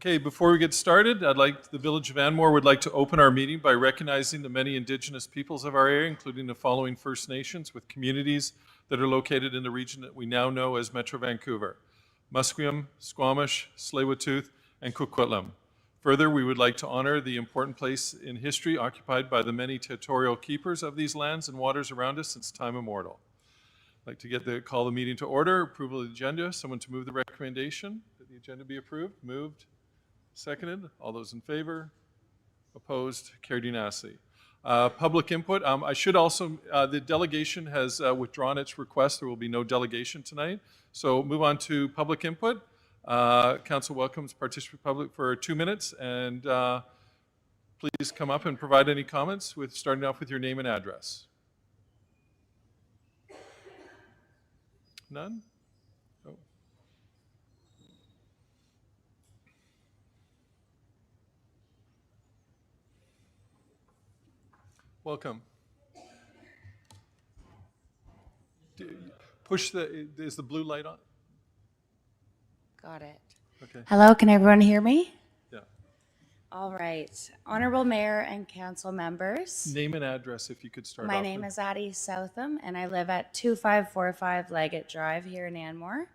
Okay, before we get started, the Village of Anmore would like to open our meeting by recognizing the many Indigenous peoples of our area, including the following First Nations with communities that are located in the region that we now know as Metro Vancouver: Musqueam, Squamish, Tsleil-Waututh, and Coquitlam. Further, we would like to honor the important place in history occupied by the many territorial keepers of these lands and waters around us since time immemorial. I'd like to call the meeting to order. Approval of the agenda. Someone to move the recommendation that the agenda be approved. Moved. Seconded. All those in favor? Opposed? Carried unanimously. Public input. I should also, the delegation has withdrawn its request. There will be no delegation tonight. So move on to public input. Council welcomes participant public for 2 minutes, and please come up and provide any comments, starting off with your name and address. None? Oh. Welcome. Is the blue light on? Got it. Okay. Hello, can everyone hear me? Yeah. All right. Honorable Mayor and Council members. Name and address if you could start off. My name is Addie Southam, and I live at 2545 Leggett Drive here in Anmore.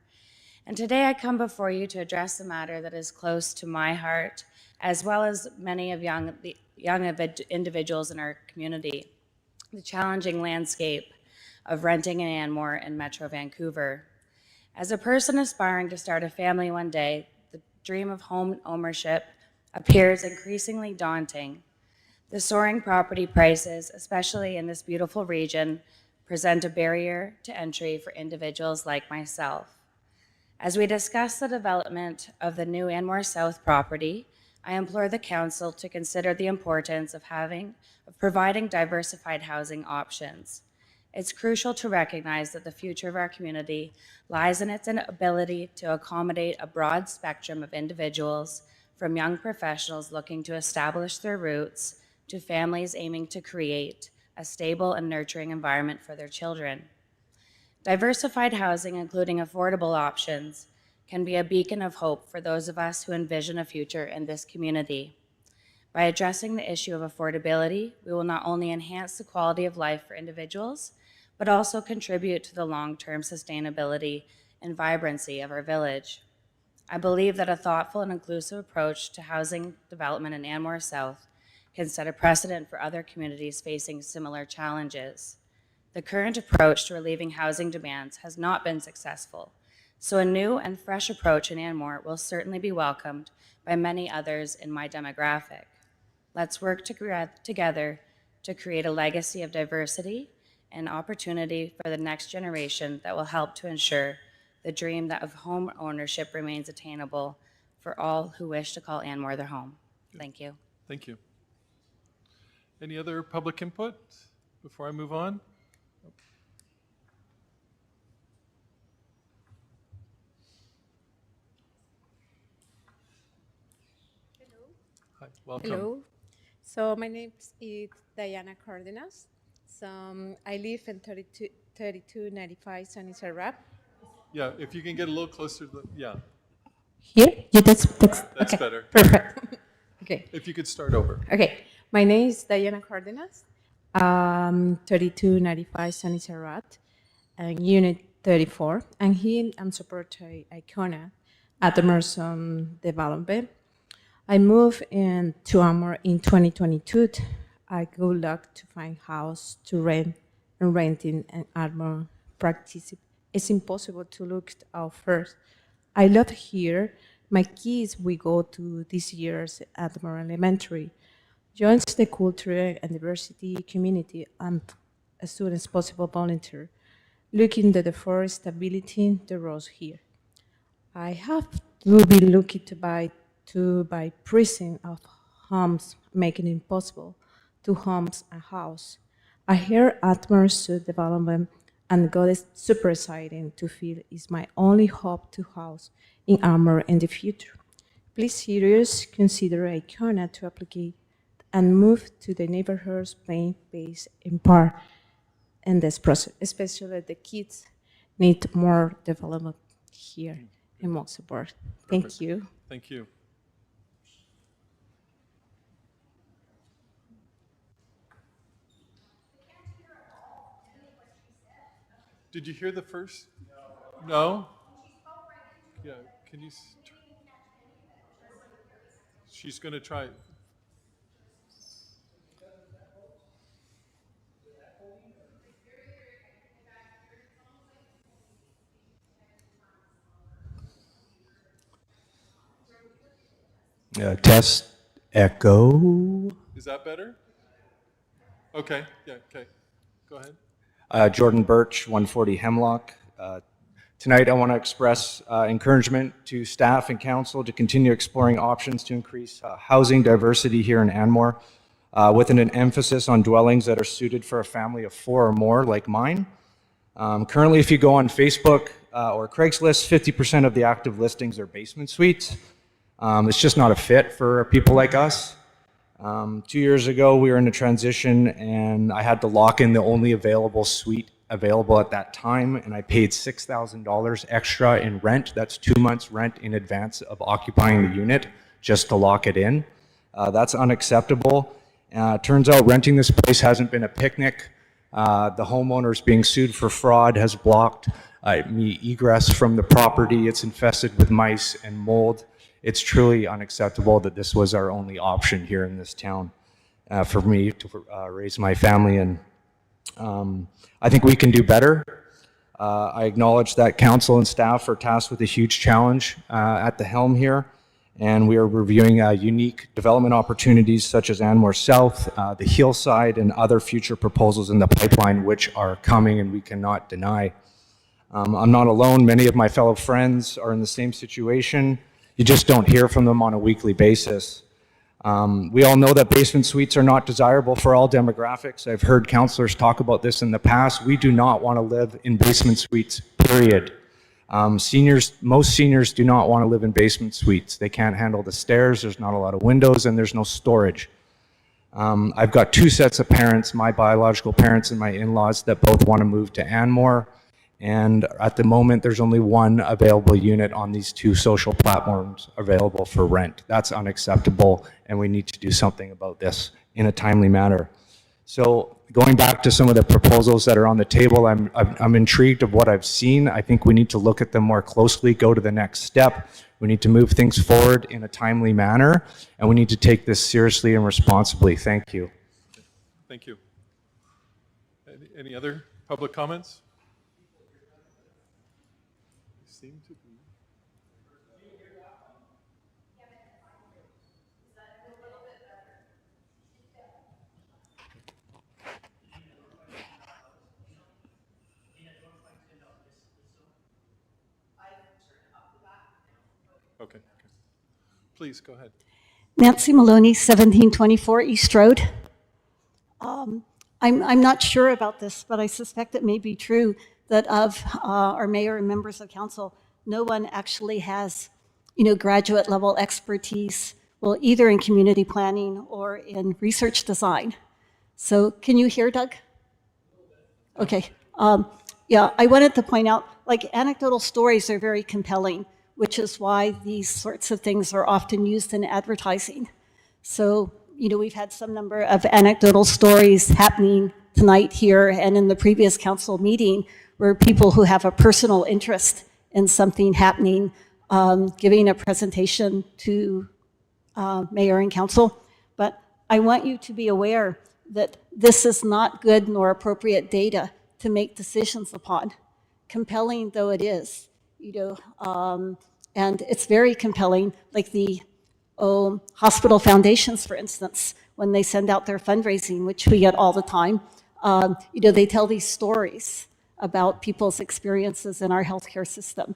And today I come before you to address a matter that is close to my heart, as well as many of the young individuals in our community: the challenging landscape of renting in Anmore and Metro Vancouver. As a person aspiring to start a family one day, the dream of home ownership appears increasingly daunting. The soaring property prices, especially in this beautiful region, present a barrier to entry for individuals like myself. As we discuss the development of the new Anmore South property, I implore the Council to consider the importance of providing diversified housing options. It's crucial to recognize that the future of our community lies in its ability to accommodate a broad spectrum of individuals, from young professionals looking to establish their roots to families aiming to create a stable and nurturing environment for their children. Diversified housing, including affordable options, can be a beacon of hope for those of us who envision a future in this community. By addressing the issue of affordability, we will not only enhance the quality of life for individuals, but also contribute to the long-term sustainability and vibrancy of our village. I believe that a thoughtful and inclusive approach to housing development in Anmore South can set a precedent for other communities facing similar challenges. The current approach to relieving housing demands has not been successful, so a new and fresh approach in Anmore will certainly be welcomed by many others in my demographic. Let's work together to create a legacy of diversity and opportunity for the next generation that will help to ensure the dream of home ownership remains attainable for all who wish to call Anmore their home. Thank you. Thank you. Any other public input before I move on? Hello. Hi, welcome. Hello. So my name is Diana Cardenas. So I live in 3295 Sunny Sarap. Yeah, if you can get a little closer to the, yeah. Here? Yeah, that's okay. Better. Perfect. Okay. If you could start over. Okay. My name is Diana Cardenas. 3295 Sunny Sarap, and Unit 34. And here I'm supporting Icona at the Merson development. I moved to Anmore in 2022. I good luck to find house to rent, and renting an Anmore practice. It's impossible to look out first. I love here. My kids, we go to this year's Anmore Elementary. Joins the cultural and diversity community and as soon as possible volunteer. Looking at the forest stability, the roads here. I have to be looking to buy pricing of homes, making it impossible to homes and house. I hear Anmore South development and God is super exciting to feel is my only hope to house in Anmore in the future. Please serious consider Icona to apply and move to the neighborhoods playing base in part in this process, especially the kids need more development here and more support. Thank you. Thank you. Did you hear the first? No? Yeah, can you? She's going to try. Test, echo. Is that better? Okay, yeah, okay. Go ahead. Jordan Birch, 140 Hemlock. Tonight, I want to express encouragement to staff and council to continue exploring options to increase housing diversity here in Anmore, with an emphasis on dwellings that are suited for a family of 4 or more, like mine. Currently, if you go on Facebook or Craigslist, 50% of the active listings are basement suites. It's just not a fit for people like us. 2 years ago, we were in a transition, and I had to lock in the only available suite available at that time, and I paid $6,000 extra in rent. That's 2 months' rent in advance of occupying the unit just to lock it in. That's unacceptable. Turns out renting this place hasn't been a picnic. The homeowner's being sued for fraud, has blocked me egress from the property. It's infested with mice and mold. It's truly unacceptable that this was our only option here in this town for me to raise my family, and I think we can do better. I acknowledge that council and staff are tasked with a huge challenge at the helm here, and we are reviewing unique development opportunities such as Anmore South, the Hillside, and other future proposals in the pipeline which are coming and we cannot deny. I'm not alone. Many of my fellow friends are in the same situation. You just don't hear from them on a weekly basis. We all know that basement suites are not desirable for all demographics. I've heard councillors talk about this in the past. We do not want to live in basement suites, period. Most seniors do not want to live in basement suites. They can't handle the stairs, there's not a lot of windows, and there's no storage. I've got 2 sets of parents, my biological parents and my in-laws, that both want to move to Anmore. And at the moment, there's only 1 available unit on these 2 social platforms available for rent. That's unacceptable, and we need to do something about this in a timely manner. So going back to some of the proposals that are on the table, I'm intrigued of what I've seen. I think we need to look at them more closely, go to the next step. We need to move things forward in a timely manner, and we need to take this seriously and responsibly. Thank you. Thank you. Any other public comments? Seem to be. Okay. Please go ahead. Nancy Maloney, 1724 East Road. I'm not sure about this, but I suspect it may be true that of our mayor and members of council, no one actually has, graduate level expertise, well, either in community planning or in research design. So can you hear, Doug? Okay. Yeah, I wanted to point out, anecdotal stories are very compelling, which is why these sorts of things are often used in advertising. So, we've had some number of anecdotal stories happening tonight here and in the previous council meeting where people who have a personal interest in something happening, giving a presentation to mayor and council. But I want you to be aware that this is not good nor appropriate data to make decisions upon, compelling though it is, and it's very compelling, like the hospital foundations, for instance, when they send out their fundraising, which we get all the time, they tell these stories about people's experiences in our healthcare system.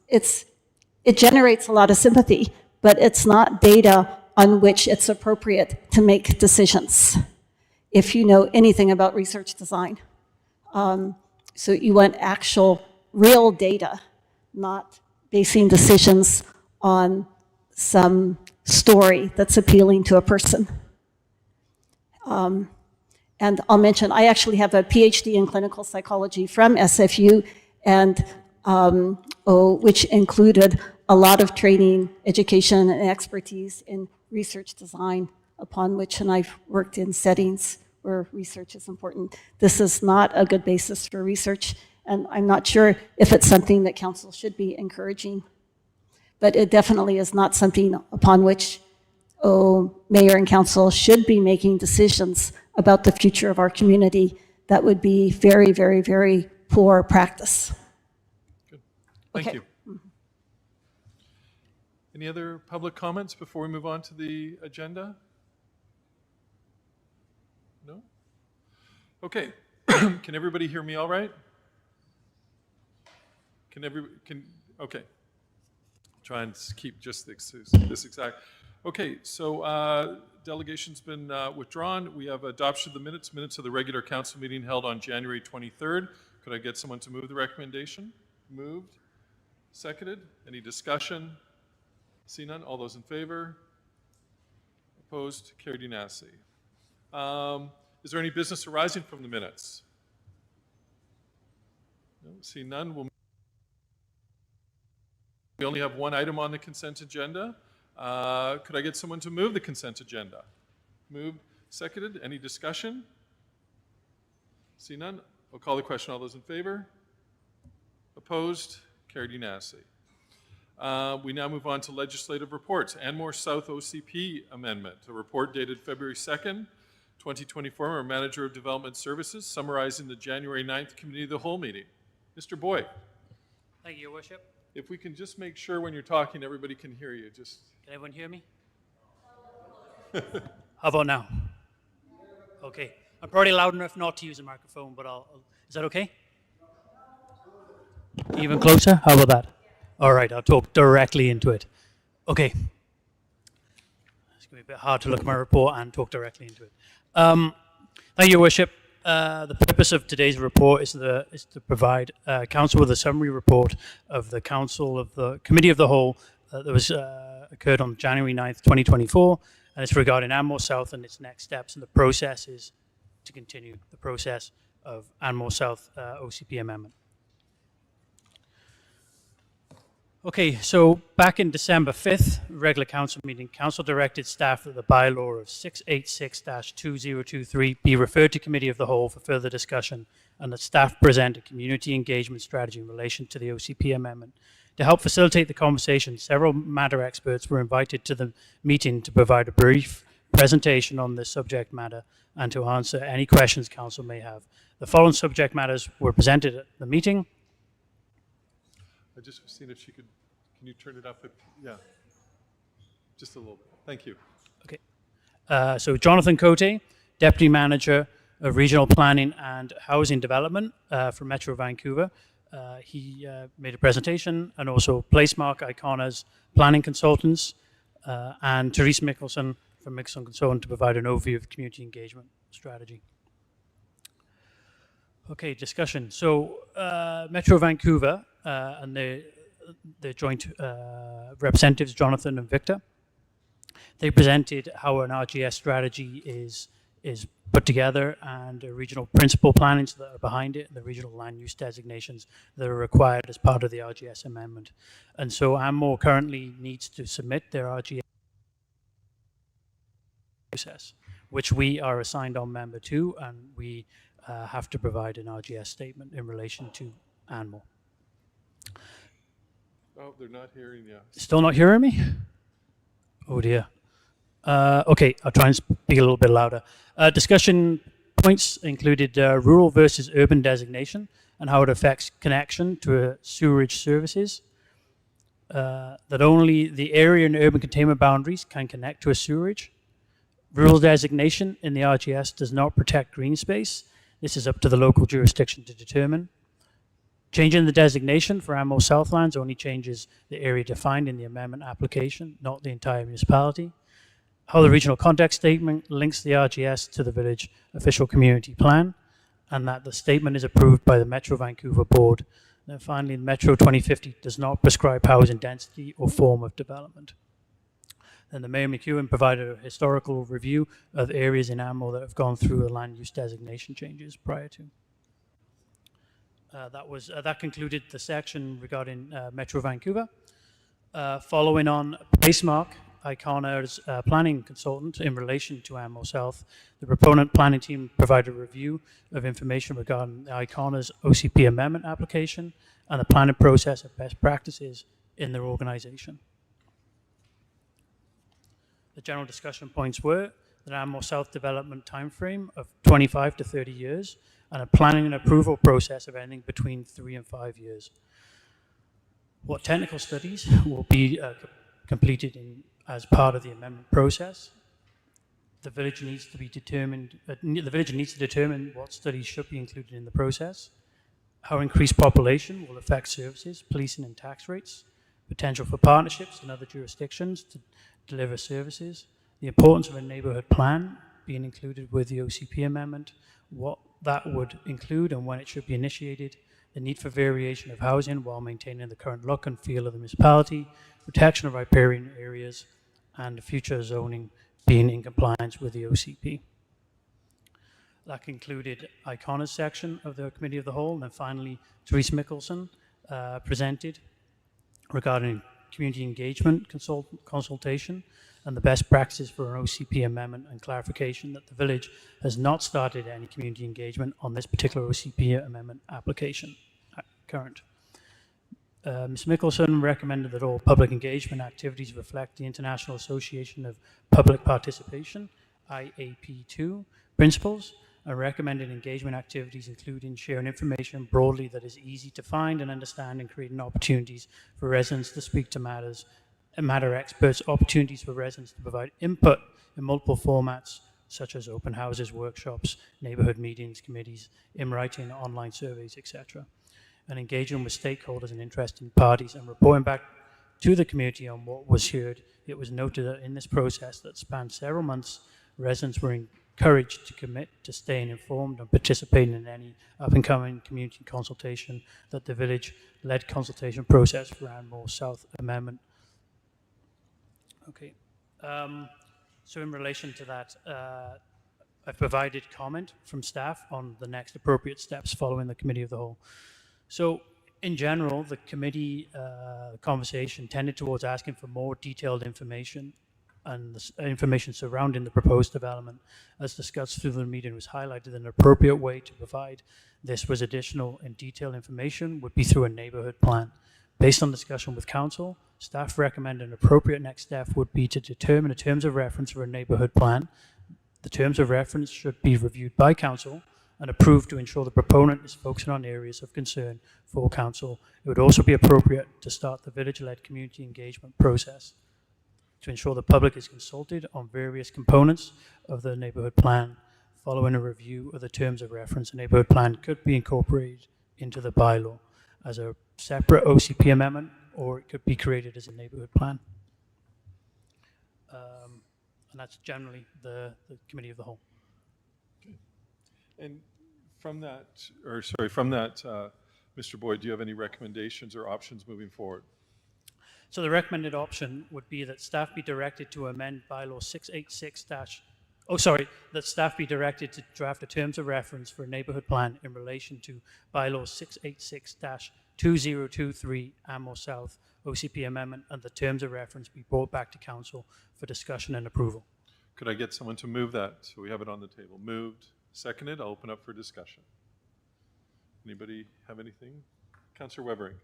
It generates a lot of sympathy, but it's not data on which it's appropriate to make decisions, if you know anything about research design. So you want actual, real data, not basing decisions on some story that's appealing to a person. And I'll mention, I actually have a PhD in clinical psychology from SFU, and which included a lot of training, education, and expertise in research design, upon which, and I've worked in settings where research is important. This is not a good basis for research, and I'm not sure if it's something that council should be encouraging. But it definitely is not something upon which, mayor and council should be making decisions about the future of our community. That would be very, very, very poor practice. Good. Thank Okay. you. Any other public comments before we move on to the agenda? No? Okay. Can everybody hear me all right? Okay. Try and keep just this exact. Okay, so delegation's been withdrawn. We have adoption of the minutes of the regular council meeting held on January 23rd. Could I get someone to move the recommendation? Moved. Seconded. Any discussion? See none. All those in favor? Opposed? Carried unanimously. Is there any business arising from the minutes? No, see none. We only have one item on the consent agenda. Could I get someone to move the consent agenda? Moved, seconded. Any discussion? See none. I'll call the question. All those in favor? Opposed? Carried unanimously. We now move on to legislative reports. Anmore South OCP amendment, a report dated February 2nd, 2024, our Manager of Development Services, summarizing the January 9th Committee of the Whole meeting. Mr. Boyd, Thank you, Your Worship. if we can just make sure when you're talking, everybody can hear you. Just Can everyone hear me? How about now? Okay. I'm probably loud enough not to use a microphone, but is that okay? Even closer? How about that? All right, I'll talk directly into it. Okay. It's going to be a bit hard to look at my report and talk directly into it. Thank you, Your Worship. The purpose of today's report is to provide Council with a summary report of the Council of the Committee of the Whole that was occurred on January 9th, 2024, and it's regarding Anmore South and its next steps, and the process is to continue the process of Anmore South OCP amendment. Okay, so back in December 5th, regular council meeting, council directed staff that the bylaw of 686-2023 be referred to committee of the whole for further discussion, and that staff present a community engagement strategy in relation to the OCP amendment. To help facilitate the conversation, several matter experts were invited to the meeting to provide a brief presentation on this subject matter and to answer any questions council may have. The following subject matters were presented at the meeting. I just seen if she could, can you turn it up? Yeah, just a little bit. Thank you. Okay. So Jonathan Cote, Deputy Manager of Regional Planning and Housing Development for Metro Vancouver. He made a presentation, and also Placemark Icona's planning consultants, and Therese Mickelson from Mickelson Consultant to provide an overview of community engagement strategy. Okay, discussion. So Metro Vancouver and the joint representatives, Jonathan and Victor, they presented how an RGS strategy is put together and regional principal plannings that are behind it, and the regional land use designations that are required as part of the RGS amendment. And so Anmore currently needs to submit their RGS process, which we are assigned on member to, and we have to provide an RGS statement in relation to Anmore. Oh, they're not hearing you. Still not hearing me? Oh dear. Okay, I'll try and speak a little bit louder. Discussion points included rural versus urban designation and how it affects connection to sewerage services. That only the area and urban containment boundaries can connect to a sewerage. Rural designation in the RGS does not protect green space. This is up to the local jurisdiction to determine. Changing the designation for Anmore Southlands only changes the area defined in the amendment application, not the entire municipality. How the regional context statement links the RGS to the village official community plan, and that the statement is approved by the Metro Vancouver Board. And then finally, Metro 2050 does not prescribe housing density or form of development. Then the Mayor McEwen provided a historical review of areas in Anmore that have gone through a land use designation changes prior to. That concluded the section regarding Metro Vancouver. Following on Placemark, ICONA's planning consultant in relation to Anmore South. The proponent planning team provided a review of information regarding ICONA's OCP amendment application and the planning process and best practices in their organization. The general discussion points were that Anmore South development timeframe of 25 to 30 years and a planning and approval process of anything between 3 and 5 years. What technical studies will be completed as part of the amendment process. The village needs to determine what studies should be included in the process. How increased population will affect services, policing and tax rates. Potential for partnerships in other jurisdictions to deliver services. The importance of a neighbourhood plan being included with the OCP amendment. What that would include and when it should be initiated. The need for variation of housing while maintaining the current look and feel of the municipality, protection of riparian areas, and future zoning being in compliance with the OCP. That concluded ICONA's section of the Committee of the Whole, and then finally Therese Mickelson presented regarding community engagement consultation and the best practices for an OCP amendment and clarification that the village has not started any community engagement on this particular OCP amendment application current. Ms. Mickelson recommended that all public engagement activities reflect the International Association of Public Participation, IAP2, principles, and recommended engagement activities including sharing information broadly that is easy to find and understand and creating opportunities for residents to speak to matter experts, opportunities for residents to provide input in multiple formats such as open houses, workshops, neighbourhood meetings, committees, in writing, online surveys, etc. And engaging with stakeholders and interested parties and reporting back to the community on what was heard. It was noted that in this process that spanned several months, residents were encouraged to commit to staying informed and participating in any up-and-coming community consultation that the village-led consultation process for Anmore South Amendment. Okay, so in relation to that, I've provided comment from staff on the next appropriate steps following the Committee of the Whole. So in general, the committee conversation tended towards asking for more detailed information, and the information surrounding the proposed development, as discussed through the meeting, was highlighted that an appropriate way to provide this was additional and detailed information would be through a neighbourhood plan. Based on discussion with council, staff recommend an appropriate next step would be to determine the terms of reference for a neighbourhood plan. The terms of reference should be reviewed by council and approved to ensure the proponent is focusing on areas of concern for council. It would also be appropriate to start the village-led community engagement process to ensure the public is consulted on various components of the neighbourhood plan. Following a review of the terms of reference, a neighbourhood plan could be incorporated into the bylaw as a separate OCP amendment, or it could be created as a neighbourhood plan. And that's generally the Committee of the Whole. And from that, Mr. Boyd, do you have any recommendations or options moving forward? So the recommended option would be that staff be directed to amend bylaw 686- that staff be directed to draft the terms of reference for a neighbourhood plan in relation to bylaw 686-2023 Anmore South OCP amendment, and the terms of reference be brought back to council for discussion and approval. Could I get someone to move that so we have it on the table? Moved, seconded. I'll open up for discussion. Anybody have anything? Councillor Wevering.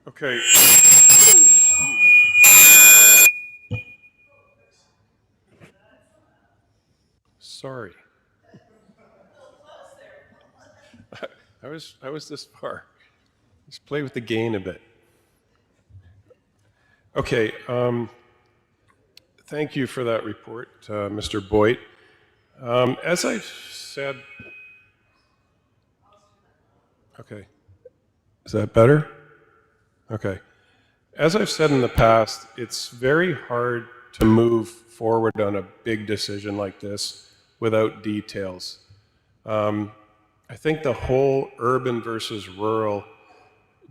Okay. Sorry. I was this far. Let's play with the gain a bit. Okay. Thank you for that report, Mr. Boyd. As I've said, okay. Is that better? Okay. As I've said in the past, it's very hard to move forward on a big decision like this without details. I think the whole urban versus rural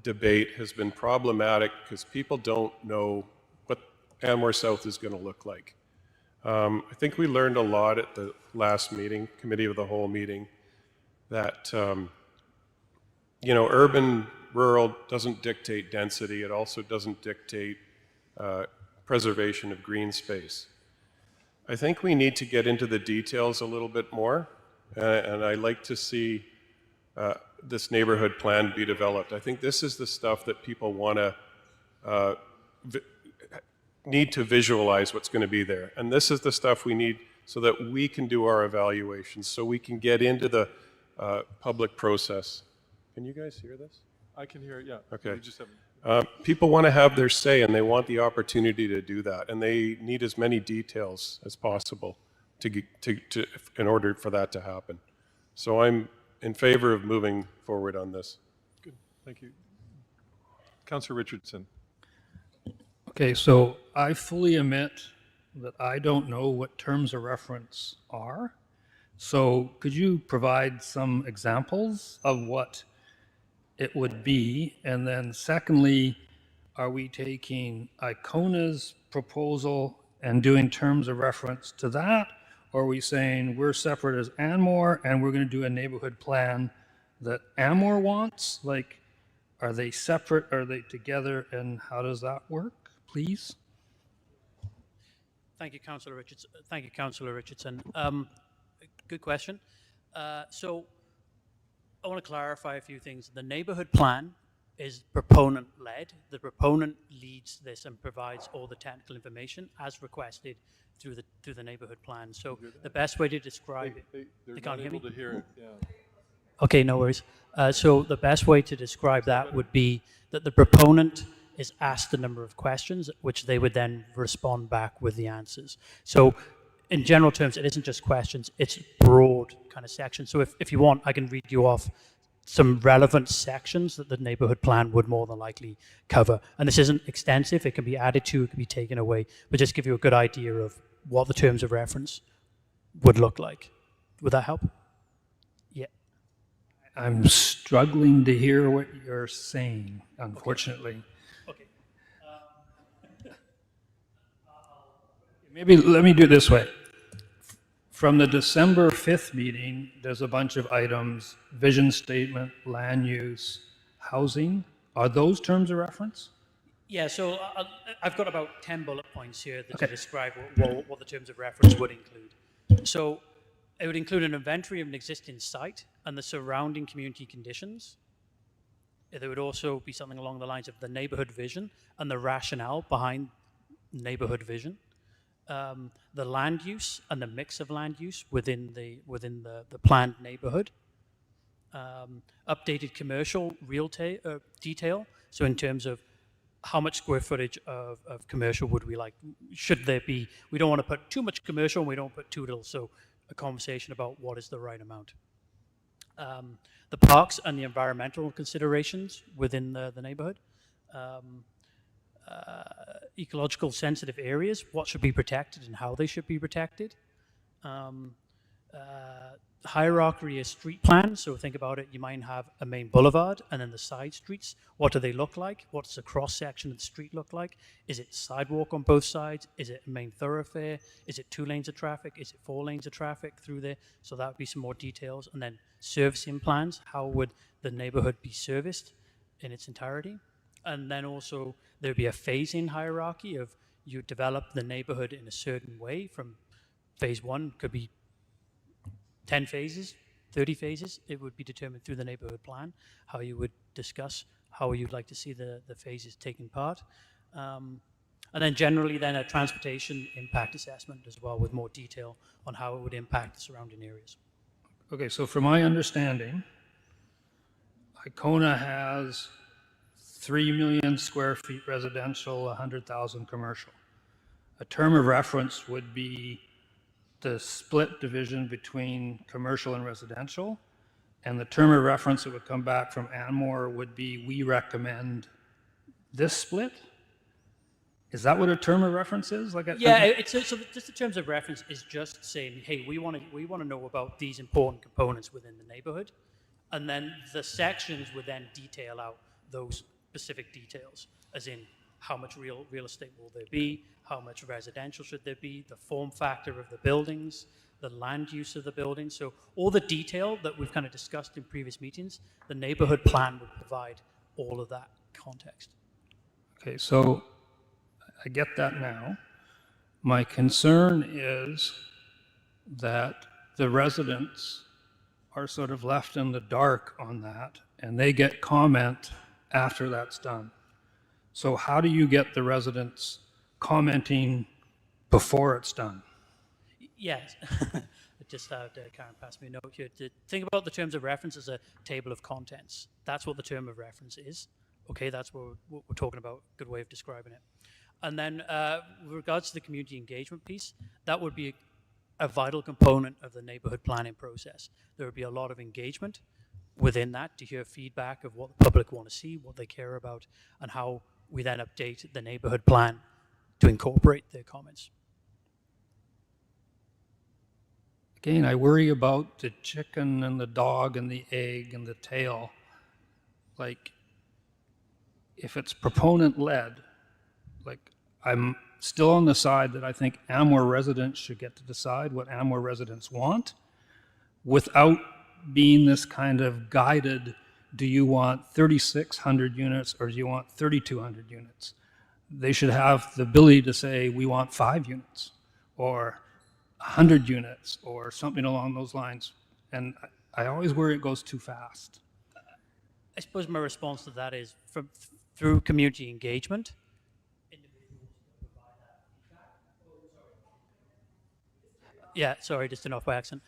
debate has been problematic because people don't know what Anmore South is going to look like. I think we learned a lot at the last meeting, Committee of the Whole meeting, that urban rural doesn't dictate density. It also doesn't dictate preservation of green space. I think we need to get into the details a little bit more, and I like to see this neighborhood plan be developed. I think this is the stuff that people want to need to visualize what's going to be there. And this is the stuff we need so that we can do our evaluations, so we can get into the public process. Can you guys hear this? I can hear it, yeah. Okay. We just haven't. People want to have their say, and they want the opportunity to do that, and they need as many details as possible in order for that to happen. So I'm in favor of moving forward on this. Good, thank you. Councillor Richardson. Okay, so I fully admit that I don't know what terms of reference are. So could you provide some examples of what it would be? And then secondly, are we taking Icona's proposal and doing terms of reference to that? Or are we saying we're separate as Anmore and we're going to do a neighborhood plan that Anmore wants? Like, are they separate? Are they together? And how does that work, please? Thank you, Councillor Richardson. Thank you, Councillor Richardson. Good question. So I want to clarify a few things. The neighborhood plan is proponent-led. The proponent leads this and provides all the technical information as requested through the neighborhood plan. So the best way to describe it, They're they not can't hear able me? to hear it, yeah. Okay, no worries. So the best way to describe that would be that the proponent is asked a number of questions, which they would then respond back with the answers. So in general terms, it isn't just questions, it's broad kind of sections. So if you want, I can read you off some relevant sections that the neighborhood plan would more than likely cover. And this isn't extensive, it can be added to, it can be taken away, but just give you a good idea of what the terms of reference would look like. Would that help? Yeah. I'm struggling to hear what you're saying, unfortunately. Okay. Maybe let me do it this way. From the December 5th meeting, there's a bunch of items: vision statement, land use, housing. Are those terms of reference? Yeah, so I've got about 10 bullet points here that describe what the terms of reference would include. So it would include an inventory of an existing site and the surrounding community conditions. There would also be something along the lines of the neighborhood vision and the rationale behind neighborhood vision. The land use and the mix of land use within the planned neighborhood. Updated commercial detail, so in terms of how much square footage of commercial would we like, should there be, we don't want to put too much commercial and we don't put too little, so a conversation about what is the right amount. The parks and the environmental considerations within the neighborhood. Ecological sensitive areas, what should be protected and how they should be protected. Hierarchy of street plan, so think about it, you might have a main boulevard and then the side streets. What do they look like? What does the cross section of the street look like? Is it sidewalk on both sides? Is it a main thoroughfare? Is it 2 lanes of traffic? Is it 4 lanes of traffic through there? So that would be some more details. And then servicing plans, how would the neighborhood be serviced in its entirety? And then also there'd be a phase-in hierarchy of you develop the neighborhood in a certain way. From phase 1 could be 10 phases, 30 phases. It would be determined through the neighborhood plan, how you would discuss how you'd like to see the phases taking part. And then generally then a transportation impact assessment as well, with more detail on how it would impact the surrounding areas. Okay, so from my understanding, Icona has 3 million square feet residential, 100,000 commercial. A term of reference would be the split division between commercial and residential, and the term of reference that would come back from Anmore would be, we recommend this split? Is that what a term of reference is? Yeah, so just the terms of reference is just saying, hey, we want to know about these important components within the neighborhood, and then the sections would then detail out those specific details, as in how much real estate will there be, how much residential should there be, the form factor of the buildings, the land use of the buildings. So all the detail that we've kind of discussed in previous meetings, the neighborhood plan would provide all of that context. Okay, so I get that now. My concern is that the residents are sort of left in the dark on that, and they get comment after that's done. So how do you get the residents commenting before it's done? Yes. Just Karen passed me a note here. To think about the terms of reference as a table of contents. That's what the term of reference is. Okay, that's what we're talking about. Good way of describing it. And then with regards to the community engagement piece, that would be a vital component of the neighborhood planning process. There would be a lot of engagement within that to hear feedback of what the public want to see, what they care about, and how we then update the neighborhood plan to incorporate their comments. Again, I worry about the chicken and the dog and the egg and the tail. Like, if it's proponent-led, like, I'm still on the side that I think Anmore residents should get to decide what Anmore residents want without being this kind of guided, do you want 3,600 units or do you want 3,200 units? They should have the ability to say, we want 5 units or 100 units or something along those lines. And I always worry it goes too fast. I suppose my response to that is through community engagement. Yeah, sorry, just an off by accent.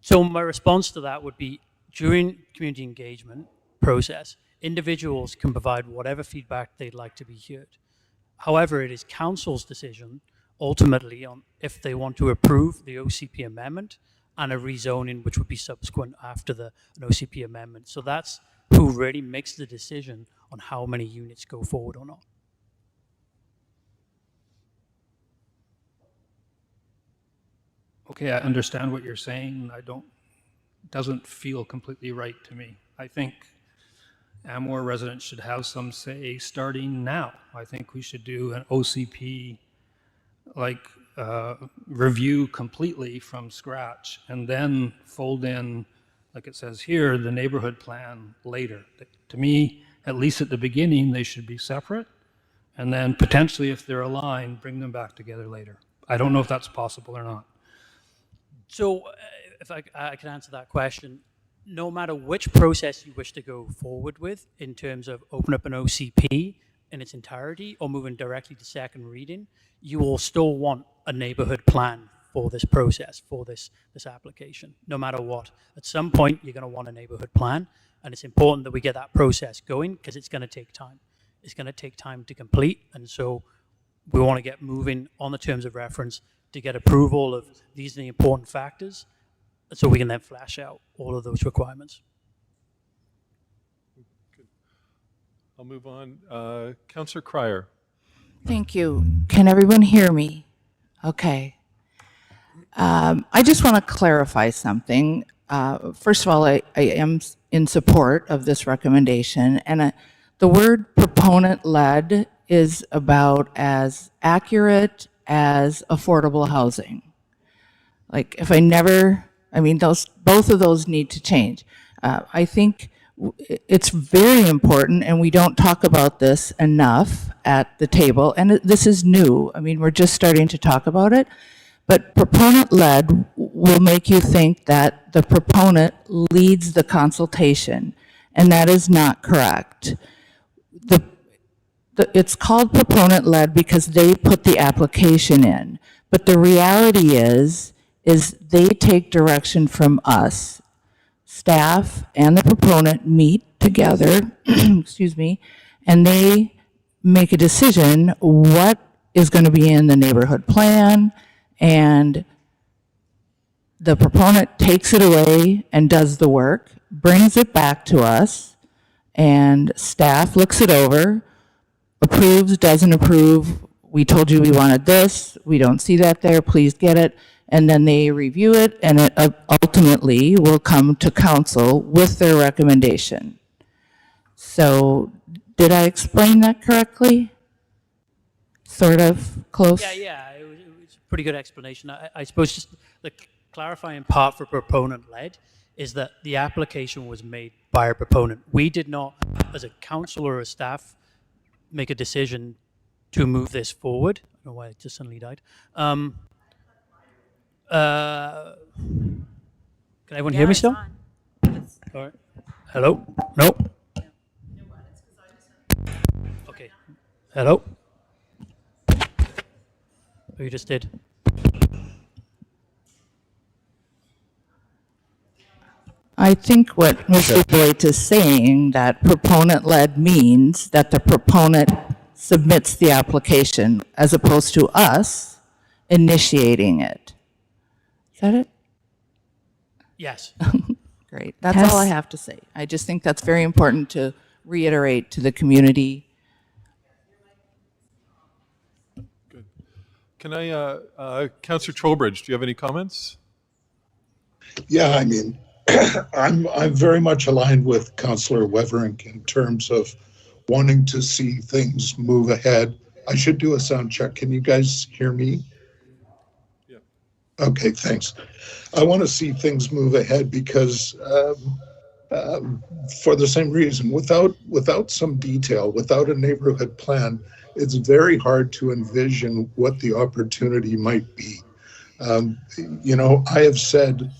So my response to that would be during community engagement process, individuals can provide whatever feedback they'd like to be heard. However, it is council's decision ultimately on if they want to approve the OCP amendment and a rezoning, which would be subsequent after an OCP amendment. So that's who really makes the decision on how many units go forward or not. Okay, I understand what you're saying. Doesn't feel completely right to me. I think Anmore residents should have some say starting now. I think we should do an OCP review completely from scratch and then fold in, like it says here, the neighborhood plan later. To me, at least at the beginning, they should be separate. And then potentially, if they're aligned, bring them back together later. I don't know if that's possible or not. So if I can answer that question, no matter which process you wish to go forward with in terms of open up an OCP in its entirety or moving directly to second reading, you will still want a neighborhood plan for this process, for this application, no matter what. At some point, you're going to want a neighborhood plan, and it's important that we get that process going because it's going to take time. It's going to take time to complete, and so we want to get moving on the terms of reference to get approval of these are the important factors, so we can then flash out all of those requirements. Good. I'll move on. Councillor Cryer. Thank you. Can everyone hear me? Okay. I just want to clarify something. First of all, I am in support of this recommendation, and the word proponent-led is about as accurate as affordable housing. Like if both of those need to change. I think it's very important, and we don't talk about this enough at the table, and this is new. I mean, we're just starting to talk about it, but proponent-led will make you think that the proponent leads the consultation, and that is not correct. It's called proponent-led because they put the application in, but the reality is they take direction from us. Staff and the proponent meet together, excuse me, and they make a decision what is going to be in the neighborhood plan, and the proponent takes it away and does the work, brings it back to us, and staff looks it over, approves, doesn't approve, we told you we wanted this, we don't see that there, please get it, and then they review it, and it ultimately will come to council with their recommendation. So, did I explain that correctly? Sort of, close? Yeah, it was a pretty good explanation. I suppose just the clarifying part for proponent-led is that the application was made by a proponent. We did not, as a council or a staff, make a decision to move this forward. I don't know why it just suddenly died. Can everyone hear me still? All right. Hello? No? Okay. Hello? Oh, you just did. I think what Mr. Boyd is saying, that proponent-led means that the proponent submits the application as opposed to us initiating it. Is that it? Yes. Great. That's all I Has- have to say. I just think that's very important to reiterate to the community. Can I, Councillor Trowbridge, do you have any comments? Yeah, I mean, I'm very much aligned with Councillor Weverink in terms of wanting to see things move ahead. I should do a sound check. Can you guys hear me? Yeah. Okay, thanks. I want to see things move ahead because for the same reason, without some detail, without a neighborhood plan, it's very hard to envision what the opportunity might be. I have said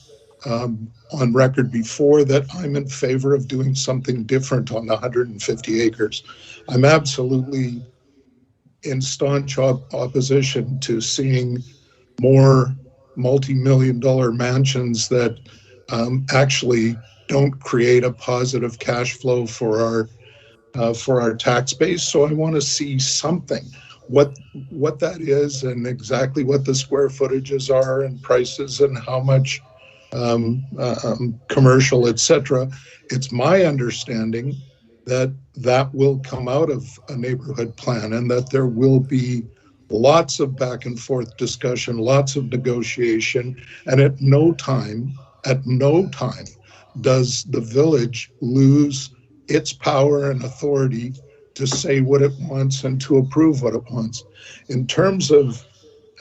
on record before that I'm in favor of doing something different on the 150 acres. I'm absolutely in staunch opposition to seeing more multi-million-dollar mansions that actually don't create a positive cash flow for our tax base. So I want to see something, what that is, and exactly what the square footages are, and prices, and how much commercial, etc. It's my understanding that that will come out of a neighborhood plan, and that there will be lots of back and forth discussion, lots of negotiation, and at no time does the village lose its power and authority to say what it wants and to approve what it wants. In terms of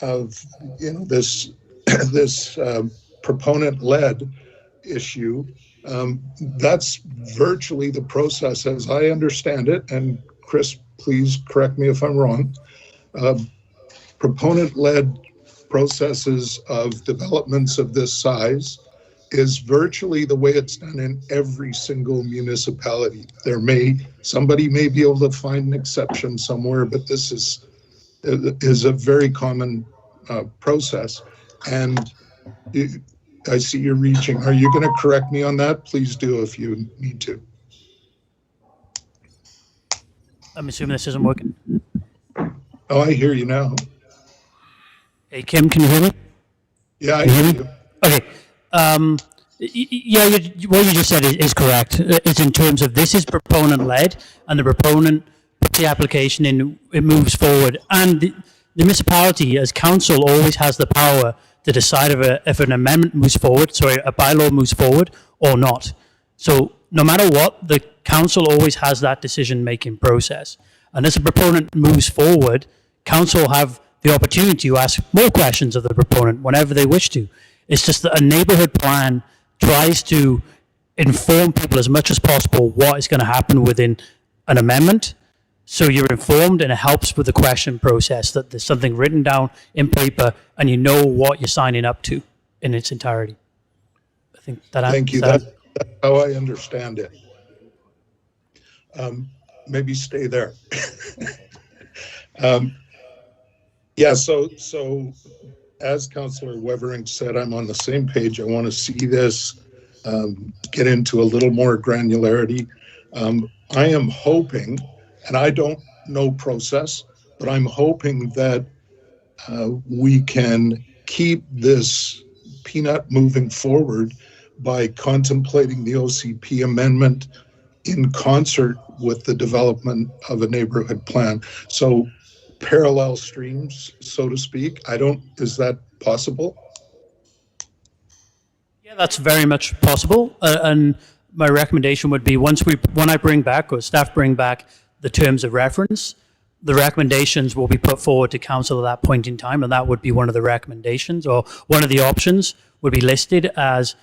this this proponent-led issue, that's virtually the process as I understand it. And Chris, please correct me if I'm wrong. Proponent-led processes of developments of this size is virtually the way it's done in every single municipality. Somebody may be able to find an exception somewhere, but this is a very common process. And I see you're reaching. Are you going to correct me on that? Please do if you need to. I'm assuming this isn't working. Oh, I hear you now. Hey, Kim, can you hear me? Yeah, I hear you. Okay. Yeah, what you just said is correct. It's in terms of this is proponent-led, and the proponent puts the application in, it moves forward. And the municipality, as council, always has the power to decide if an amendment moves forward, sorry, a bylaw moves forward or not. So no matter what, the council always has that decision-making process. And as a proponent moves forward, council have the opportunity to ask more questions of the proponent whenever they wish to. It's just that a neighborhood plan tries to inform people as much as possible what is going to happen within an amendment, so you're informed, and it helps with the question process, that there's something written down in paper and you know what you're signing up to in its entirety. I think that Thank you. That's how I understand it. Maybe stay there. Yeah, so as Councillor Weverink said, I'm on the same page. I want to see this get into a little more granularity. I am hoping, and I don't know process, but I'm hoping that we can keep this peanut moving forward by contemplating the OCP amendment in concert with the development of a neighborhood plan. So parallel streams, so to speak. Is that possible? Yeah, that's very much possible. And my recommendation would be when I bring back, or staff bring back, the terms of reference, the recommendations will be put forward to council at that point in time, and that would be one of the recommendations, or one of the options would be listed as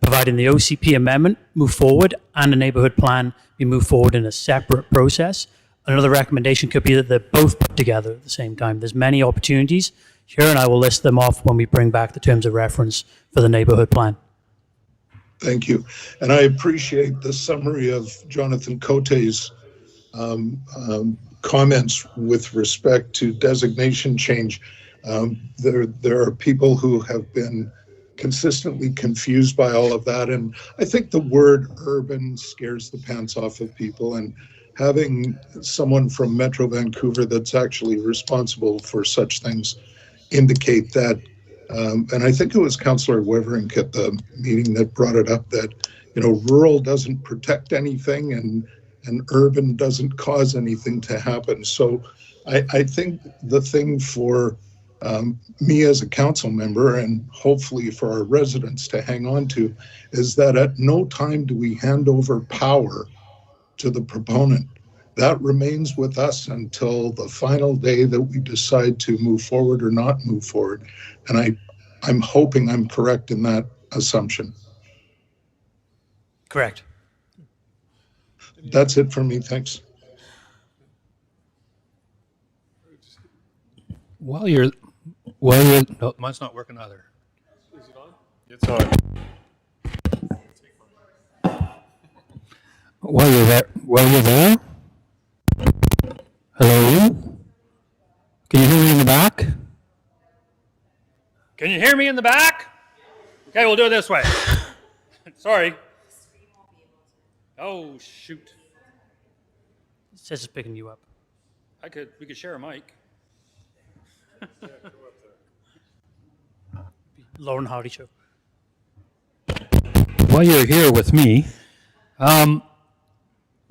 providing the OCP amendment move forward and a neighborhood plan be moved forward in a separate process. Another recommendation could be that they're both put together at the same time. There's many opportunities here, and I will list them off when we bring back the terms of reference for the neighborhood plan. Thank you. And I appreciate the summary of Jonathan Cote's comments with respect to designation change. There are people who have been consistently confused by all of that. And I think the word urban scares the pants off of people. And having someone from Metro Vancouver that's actually responsible for such things indicate that. And I think it was Councillor Weverink at the meeting that brought it up that, rural doesn't protect anything and urban doesn't cause anything to happen. So I think the thing for me as a council member and hopefully for our residents to hang on to is that at no time do we hand over power to the proponent. That remains with us until the final day that we decide to move forward or not move forward. And I'm hoping I'm correct in that assumption. Correct. That's it for me. Thanks. While you're, no, mine's not working either. Is it on? It's on. While you're there, hello? Can you hear me in the back? Can you hear me in the back? Okay, we'll do it this way. Sorry. Oh, shoot. It says it's picking you up. We could share a mic. Lauren Hardy Show. While you're here with me,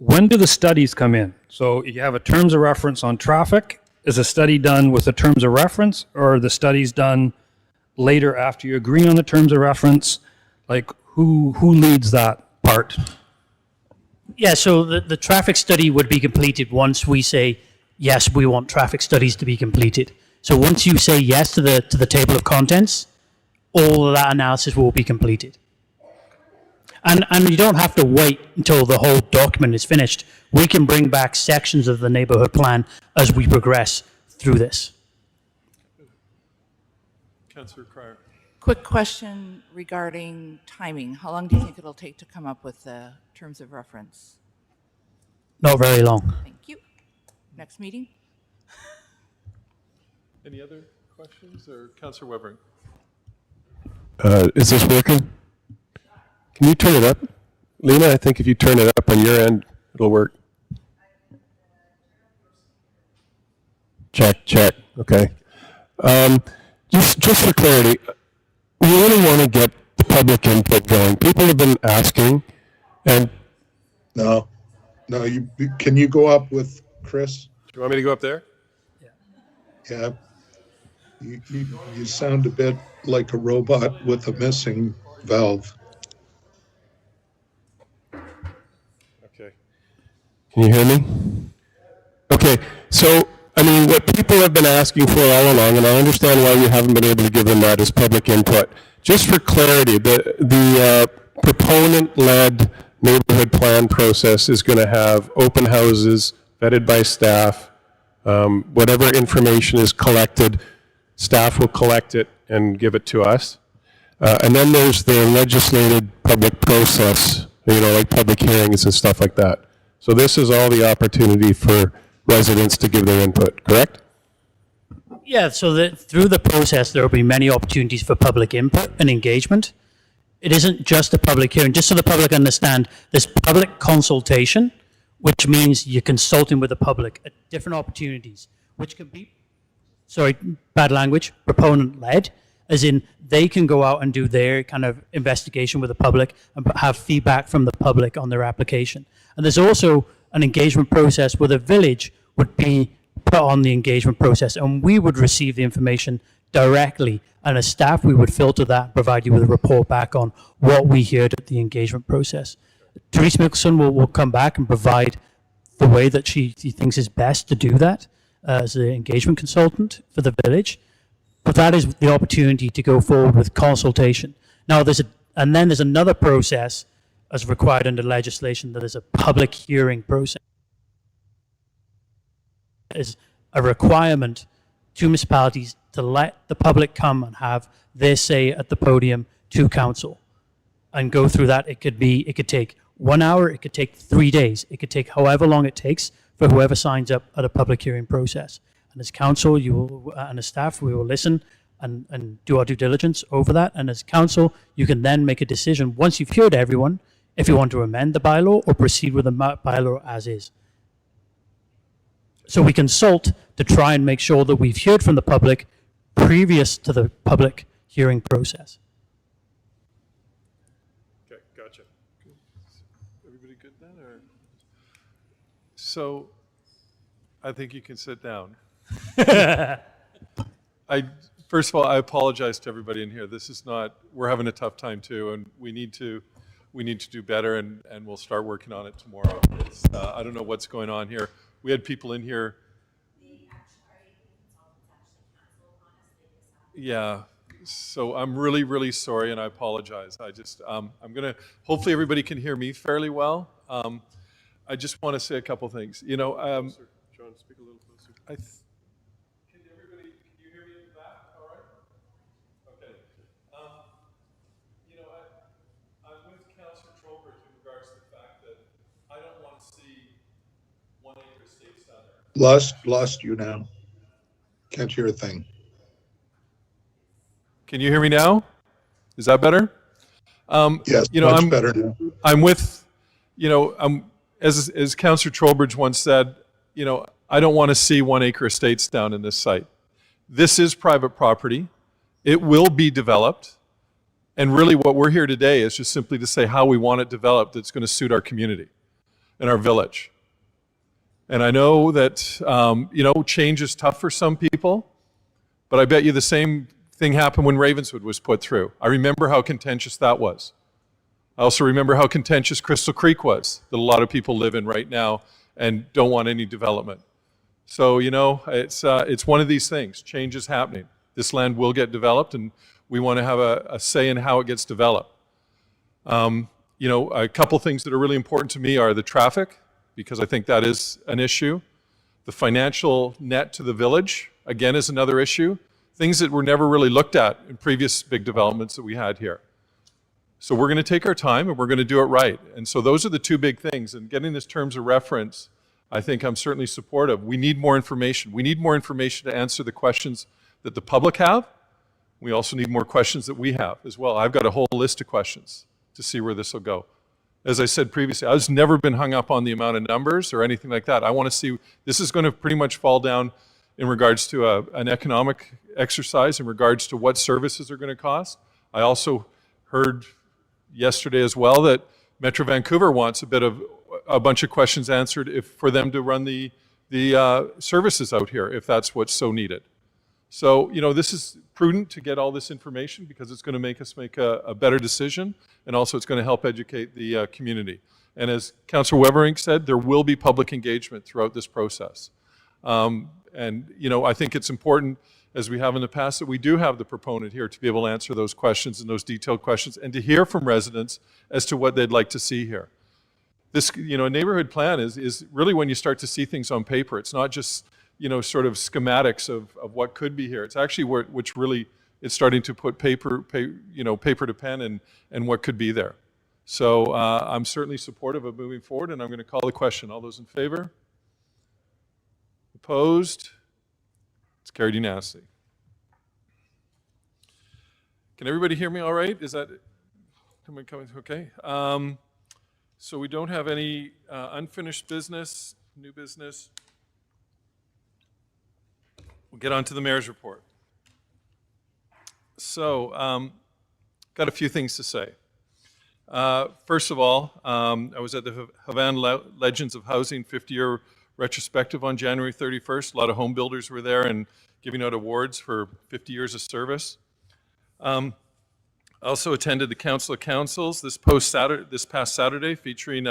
when do the studies come in? So you have a terms of reference on traffic. Is a study done with the terms of reference, or are the studies done later after you agree on the terms of reference? Like, who leads that part? Yeah, so the traffic study would be completed once we say, yes, we want traffic studies to be completed. So once you say yes to the table of contents, all of that analysis will be completed. And you don't have to wait until the whole document is finished. We can bring back sections of the neighborhood plan as we progress through this. Councillor Cryer. Quick question regarding timing. How long do you think it'll take to come up with the terms of reference? Not very long. Thank you. Next meeting? Any other questions? Or Councillor Weber? Is this working? Can you turn it up? Lena, I think if you turn it up on your end, it'll work. Check. Okay. Just for clarity, we really want to get the public input going. People have been asking, and No, can you go up with Chris? do you want me to go up there? Yeah. You sound a bit like a robot with a missing valve. Okay. Can you hear me? Okay. So, what people have been asking for all along, and I understand why you haven't been able to give them that as public input. Just for clarity, the proponent-led neighborhood plan process is going to have open houses vetted by staff. Whatever information is collected, staff will collect it and give it to us. And then there's the legislated public process, like public hearings and stuff like that. So this is all the opportunity for residents to give their input, correct? Yeah, so through the process, there will be many opportunities for public input and engagement. It isn't just a public hearing. Just so the public understand, there's public consultation, which means you're consulting with the public at different opportunities, which can be, sorry, bad language, proponent-led, as in they can go out and do their kind of investigation with the public and have feedback from the public on their application. And there's also an engagement process where the village would be put on the engagement process, and we would receive the information directly, and as staff we would filter that and provide you with a report back on what we heard at the engagement process. Therese Mickelson will come back and provide the way that she thinks is best to do that as an engagement consultant for the village, but that is the opportunity to go forward with consultation. Now there's another process as required under legislation, that is a public hearing process. is a requirement to municipalities to let the public come and have their say at the podium to council and go through that. It could take 1 hour, it could take 3 days, it could take however long it takes for whoever signs up at a public hearing process. And as council, you will, and as staff, we will listen and do our due diligence over that. And as council, you can then make a decision once you've heard everyone, if you want to amend the bylaw or proceed with the bylaw as is. So we consult to try and make sure that we've heard from the public previous to the public hearing process. Okay, gotcha. Good. Everybody good then, or? So, I think you can sit down. First of all, I apologize to everybody in here. This is not, we're having a tough time too, and we need to do better, and we'll start working on it tomorrow. I don't know what's going on here. We had people in here. Yeah, so I'm really, really sorry, and I apologize. I'm gonna, hopefully everybody can hear me fairly well. I just want to say a couple things. You know, John, speak a little closer. Can you hear me in the back? All right? Okay. You know, I'm with Councillor Trowbridge in regards to the fact that I don't want to see 1 acre estates down there. Lost you now. Can't hear a thing. Can you hear me now? Is that better? Yes, you know, much better now. I'm with, you know, as Councillor Trowbridge once said, you know, I don't want to see 1 acre estates down in this site. This is private property. It will be developed. And really what we're here today is just simply to say how we want it developed that's going to suit our community and our village. And I know that, you know, change is tough for some people, but I bet you the same thing happened when Ravenswood was put through. I remember how contentious that was. I also remember how contentious Crystal Creek was, that a lot of people live in right now and don't want any development. So, you know, it's one of these things. Change is happening. This land will get developed, and we want to have a say in how it gets developed. You know, a couple things that are really important to me are the traffic, because I think that is an issue. The financial net to the village, again, is another issue. Things that were never really looked at in previous big developments that we had here. So we're going to take our time and we're going to do it right. And so those are the two big things. And getting this terms of reference, I think I'm certainly supportive. We need more information. We need more information to answer the questions that the public have. We also need more questions that we have as well. I've got a whole list of questions to see where this will go. As I said previously, I've never been hung up on the amount of numbers or anything like that. I want to see, this is going to pretty much fall down in regards to an economic exercise in regards to what services are going to cost. I also heard yesterday as well that Metro Vancouver wants a bunch of questions answered for them to run the services out here, if that's what's so needed. So, you know, this is prudent to get all this information because it's going to make us make a better decision, and also it's going to help educate the community. And as Councillor Wevering said, there will be public engagement throughout this process. And, you know, I think it's important, as we have in the past, that we do have the proponent here to be able to answer those questions and those detailed questions and to hear from residents as to what they'd like to see here. This, you know, a neighborhood plan is really when you start to see things on paper. It's not just, you know, sort of schematics of what could be here. It's actually which really it's starting to put paper to pen and what could be there. So I'm certainly supportive of moving forward, and I'm going to call the question. All those in favor? Opposed? It's carried unanimously. Can everybody hear me all right? Is that coming? Okay. So we don't have any unfinished business, new business. We'll get on to the mayor's report. So, got a few things to say. First of all, I was at the Havana Legends of Housing 50-year retrospective on January 31st. A lot of home builders were there and giving out awards for 50 years of service. I also attended the Council of Councils this past Saturday, featuring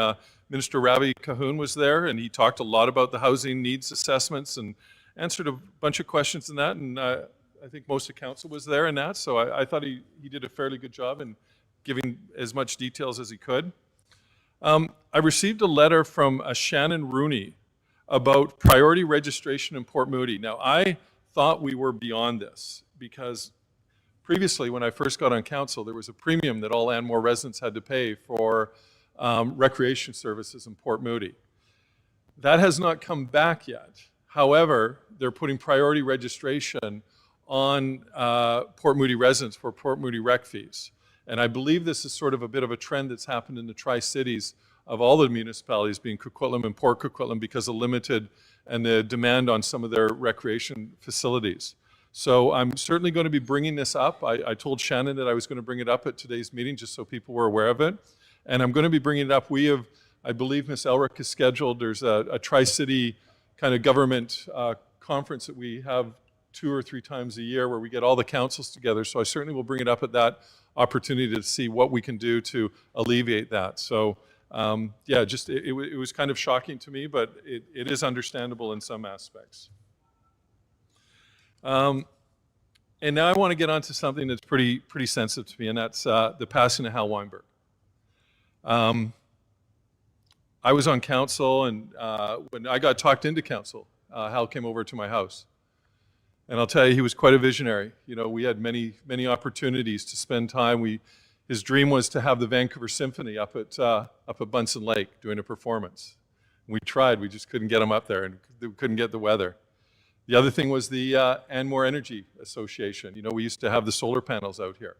Minister Ravi Cahoon was there, and he talked a lot about the housing needs assessments and answered a bunch of questions in that, and I think most of council was there in that, so I thought he did a fairly good job in giving as much details as he could. I received a letter from Shannon Rooney about priority registration in Port Moody. Now, I thought we were beyond this because previously, when I first got on council, there was a premium that all Anmore residents had to pay for recreation services in Port Moody. That has not come back yet. However, they're putting priority registration on Port Moody residents for Port Moody rec fees. And I believe this is sort of a bit of a trend that's happened in the Tri-Cities of all the municipalities, being Coquitlam and Port Coquitlam, because of limited and the demand on some of their recreation facilities. So I'm certainly going to be bringing this up. I told Shannon that I was going to bring it up at today's meeting just so people were aware of it. And I'm going to be bringing it up. We have, I believe Ms. Elric is scheduled. There's a Tri-City kind of government conference that we have 2 or 3 times a year where we get all the councils together. So I certainly will bring it up at that opportunity to see what we can do to alleviate that. So yeah, just it was kind of shocking to me, but it is understandable in some aspects. And now I want to get on to something that's pretty sensitive to me, and that's the passing of Hal Weinberg. I was on council, and when I got talked into council, Hal came over to my house. And I'll tell you, he was quite a visionary. You know, we had many opportunities to spend time. His dream was to have the Vancouver Symphony up at Bunsen Lake doing a performance. We tried, we just couldn't get him up there, and we couldn't get the weather. The other thing was the Anmore Energy Association. You know, we used to have the solar panels out here.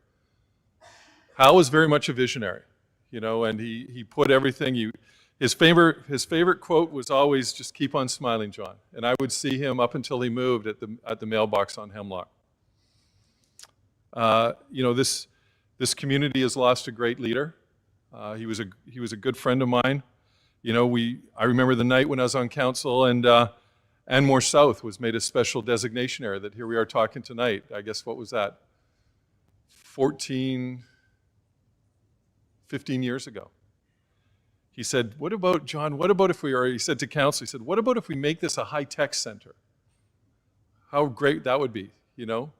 Hal was very much a visionary, you know, and he put everything. His favorite quote was always, "Just keep on smiling, John." And I would see him up until he moved at the mailbox on Hemlock. You know, this community has lost a great leader. He was a good friend of mine. You know, I remember the night when I was on council, and Anmore South was made a special designation area. That here we are talking tonight. I guess what was that? 15 years ago. He said, "What about, John, what about if we are," he said to council, he said, "What about if we make this a high-tech center? How great that would be," you know?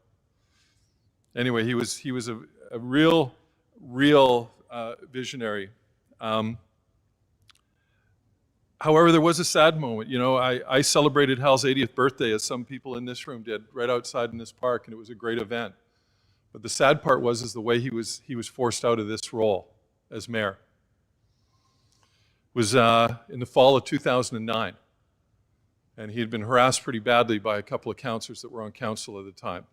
Anyway, he was a real visionary. However, there was a sad moment. You know, I celebrated Hal's 80th birthday, as some people in this room did, right outside in this park, and it was a great event. But the sad part was the way he was forced out of this role as mayor. Was in the fall of 2009, and he had been harassed pretty badly by a couple of councillors that were on council at the time,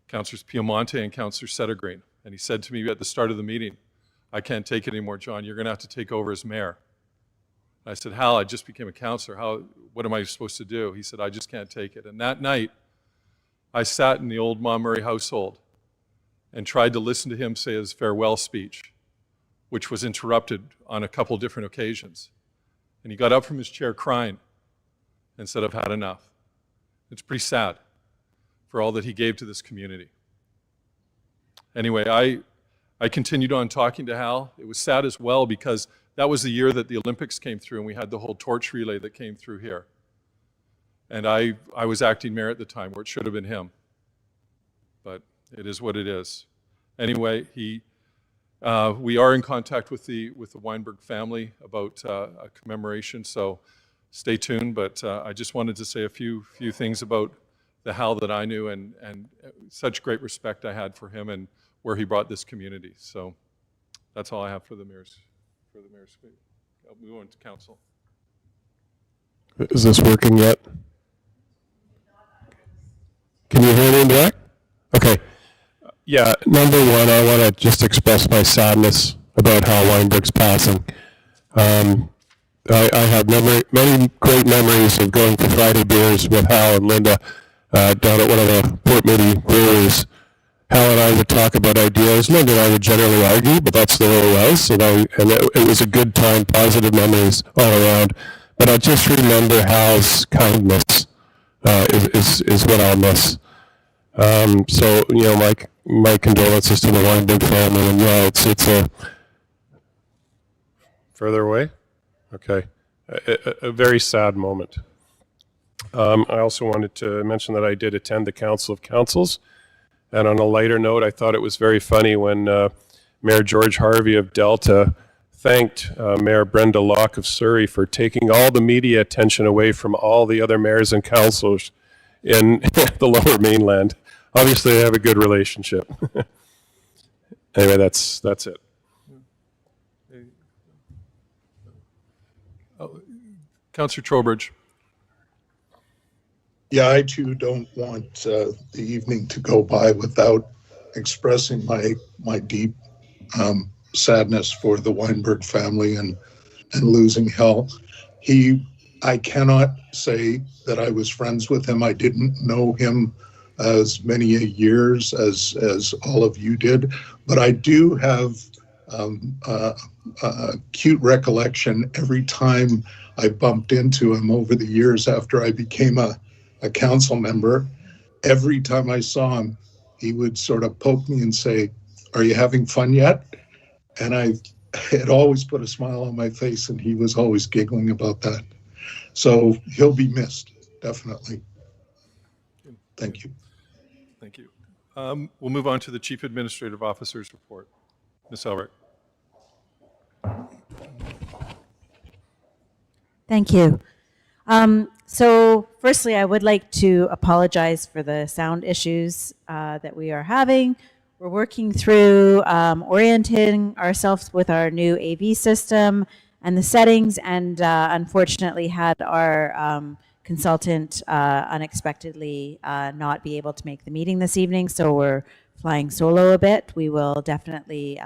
Councillors Piemonte and Councillor Settergreen. And he said to me at the start of the meeting, "I can't take it anymore, John. You're going to have to take over as mayor." I said, "Hal, I just became a councillor. What am I supposed to do?" He said, "I just can't take it." And that night, I sat in the old Montmurray household and tried to listen to him say his farewell speech, which was interrupted on a couple different occasions. And he got up from his chair crying and said, "I've had enough." It's pretty sad for all that he gave to this community. Anyway, I continued on talking to Hal. It was sad as well because that was the year that the Olympics came through and we had the whole torch relay that came through here. And I was acting mayor at the time, where it should have been him. But it is what it is. Anyway, we are in contact with the Weinberg family about a commemoration, so stay tuned. But I just wanted to say a few things about the Hal that I knew, and such great respect I had for him and where he brought this community. So that's all I have for the mayor's speech. I'll move on to council. Is this working yet? Can you hear me in back? Okay. Yeah, number one, I want to just express my sadness about Hal Weinberg's passing. I have many great memories of going for Friday beers with Hal and Linda down at one of the Port Moody breweries. Hal and I would talk about ideas. Linda and I would generally argue, but that's the way it was. It was a good time, positive memories all around. But I just remember Hal's kindness is what I'll miss. So, you know, my condolences to the Weinberg family, and yeah, it's a further away. Okay, a very sad moment. I also wanted to mention that I did attend the Council of Councils, and on a lighter note, I thought it was very funny when Mayor George Harvey of Delta thanked Mayor Brenda Locke of Surrey for taking all the media attention away from all the other mayors and councillors in the Lower Mainland. Obviously, they have a good relationship. Anyway, that's it. Councillor Trowbridge. Yeah, I too don't want the evening to go by without expressing my deep sadness for the Weinberg family and losing Hal. I cannot say that I was friends with him. I didn't know him as many years as all of you did, but I do have a cute recollection every time I bumped into him over the years after I became a council member. Every time I saw him, he would sort of poke me and say, "Are you having fun yet?" And it always put a smile on my face, and he was always giggling about that. So he'll be missed, definitely. Thank you. Thank you. We'll move on to the Chief Administrative Officer's report. Ms. Elrick. Thank you. So firstly, I would like to apologize for the sound issues that we are having. We're working through orienting ourselves with our new AV system and the settings, and unfortunately had our consultant unexpectedly not be able to make the meeting this evening, so we're flying solo a bit. We will definitely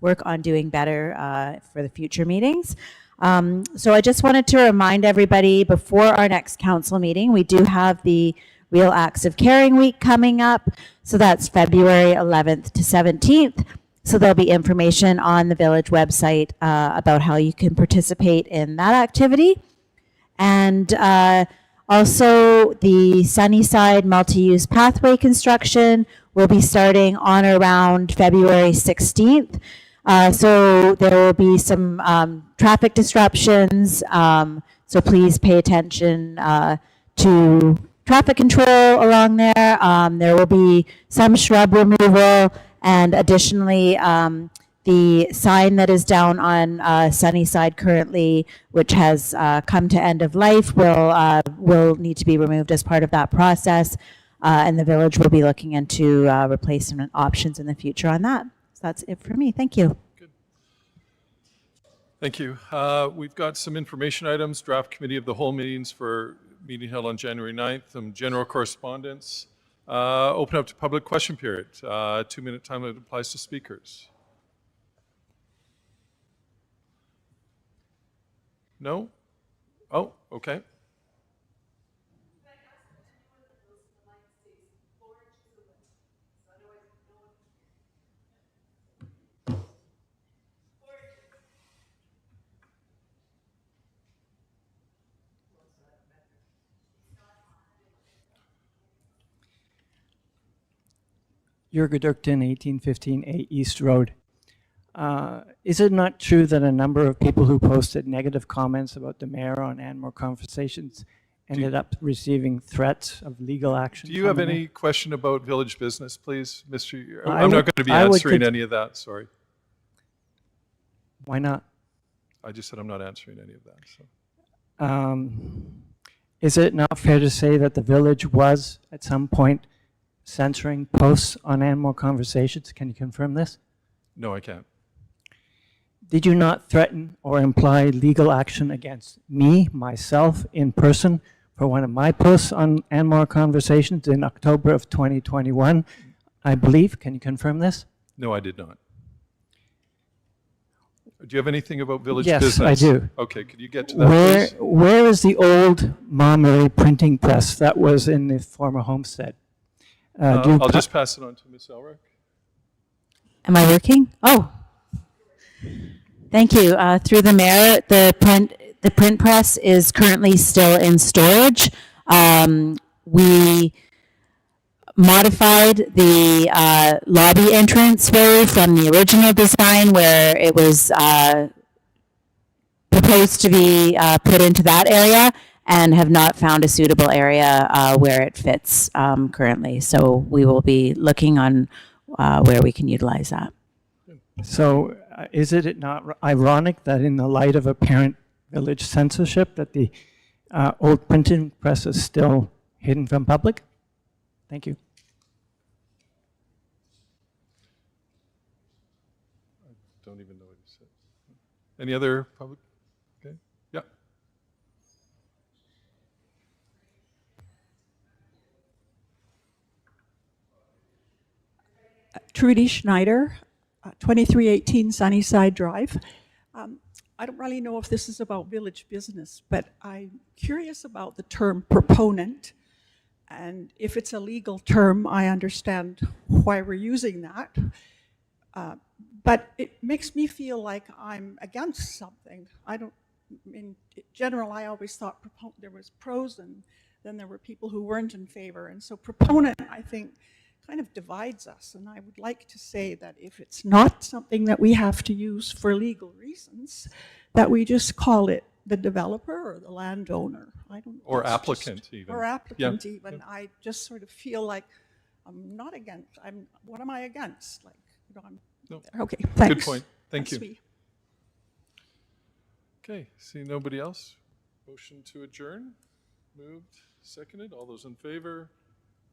work on doing better for the future meetings. So I just wanted to remind everybody before our next council meeting, we do have the Real Acts of Caring Week coming up. So that's February 11th to 17th. So there'll be information on the village website about how you can participate in that activity. And also the Sunnyside multi-use pathway construction will be starting on or around February 16th. So there will be some traffic disruptions, so please pay attention to traffic control along there. There will be some shrub removal, and additionally, the sign that is down on Sunnyside currently, which has come to end of life, will need to be removed as part of that process, and the village will be looking into replacement options in the future on that. That's it for me. Thank you. Good. Thank you. We've got some information items, draft committee of the whole meetings for meeting held on January 9th, some general correspondence. Open up to public question period. 2-minute time limit applies to speakers. No? Oh, okay. Jurgen Durkton, 1815 A East Road. Is it not true that a number of people who posted negative comments about the mayor on Anmore Conversations ended up receiving threats of legal action? Do you have any question about village business, please, Mr. I'm not going to be answering any of that, sorry. Why not? I just said I'm not answering any of that. So. Is it not fair to say that the village was, at some point, censoring posts on Anmore Conversations? Can you confirm this? No, I can't. Did you not threaten or imply legal action against me, myself, in person for one of my posts on Anmore Conversations in October of 2021, I believe? Can you confirm this? No, I did not. Do you have anything about village yes, business? Yes, I do. Okay, could you get to that, please? Where is the old Monterey printing press that was in the former homestead? I'll just pass it on to Ms. Elrick. Am I working? Oh, thank you. Through the mayor, the print press is currently still in storage. We modified the lobby entranceway from the original design where it was proposed to be put into that area, and have not found a suitable area where it fits currently. So we will be looking on where we can utilize that. So is it not ironic that in the light of apparent village censorship that the old printing press is still hidden from public? Thank you. Don't even know what you said. Any other public? Okay. Yeah. Trudy Schneider, 2318 Sunnyside Drive. I don't really know if this is about village business, but I'm curious about the term proponent. And if it's a legal term, I understand why we're using that. But it makes me feel like I'm against something. In general, I always thought there was pros and then there were people who weren't in favor. And so proponent, I think, kind of divides us. And I would like to say that if it's not something that we have to use for legal reasons, that we just call it the developer or the landowner. Or applicant even. Or applicant Yeah. even. I just sort of feel like I'm not against, what am I against? Like, No. Okay, thanks. Good point. Thank That's you. me. Okay, see nobody else? Motion to adjourn? Moved, seconded. All those in favor?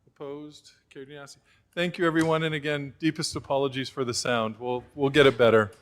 Opposed? Carried unanimously. Thank you, everyone, and again, deepest apologies for the sound. We'll get it better.